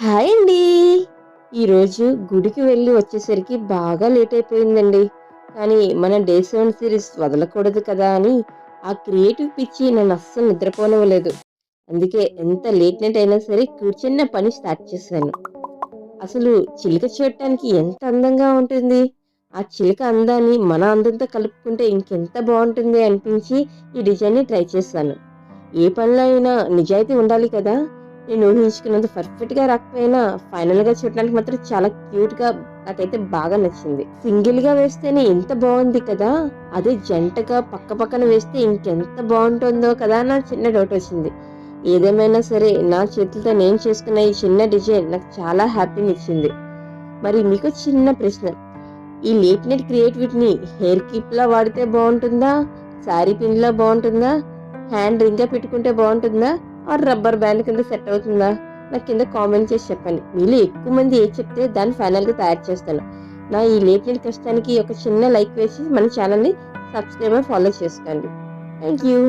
Hi అండి. ఈరోజు గుడికి వెళ్ళి వచ్చేసరికి బాగా లేట్ అయిపోయిందండి. కానీ మన డే 7 సీరీస్ వదలకూడదు కదా అని ఆ క్రియేటివ్ పిచ్చి నన్ను అస్సలు నిద్రపోనివ్వలేదు. అందుకే ఎంత లేట్ నైట్ అయినా సరే కూర్చొని నా పని స్టార్ట్ చేశాను. అసలు చిలుక చూడటానికి ఎంత అందంగా ఉంటుంది. ఆ చిలుక అందాన్ని మన అందంతో కలుపుకుంటే ఇంకెంత బావుంటుంది అనిపించి ఈ డిజైన్‌ని ట్రై చేశాను. ఏ పనిలో అయినా నిజాయితీ ఉండాలి కదా! నేను ఊహించుకున్నంత పర్ఫెక్ట్‌గా రాకపోయినా ఫైనల్‌గా చూడడానికి మాత్రం చాలా క్యూట్‌గా నాకైతే బాగా నచ్చింది. సింగిల్‌గా వేస్తేనే ఇంత బావుంది కదా! అదే జంటగా పక్క పక్కన వేస్తే ఇంకెంత బావుంటుందో కదా! అని నాకు చిన్న డౌటొచ్చింది. ఏదేమైనా సరే నా చేతులతో నేను చేసుకున్న ఈ చిన్న డిజైన్ నాకు చాలా హ్యాపీనిచ్చింది. మరి మీకు చిన్న ప్రశ్న. ఈ లేట్ నైట్ క్రియేటివిటీని హెయిర్ క్లిప్‌లా వాడితే బావుంటుందా? శారీ పిన్‌లా బావుంటుందా? హ్యాండ్ రింగ్‌గా పెట్టుకుంటే బావుంటుందా? ఆర్ రబ్బర్ బ్యాండ్ కింద సెట్ అవుతుందా? నాకు కింద కామెంట్ చేసి చెప్పండి. మీలో ఎక్కువ మంది ఏది చెప్తే దాన్ని ఫైనల్‌గా తయారు చేస్తాను. నా ఈ లేట్ నైట్ కష్టానికి ఒక చిన్న లైక్ వేసి మన ఛానల్‌ని సబ్స్క్రైబ్ అండ్ ఫాలో చేసుకోండి. Thank you.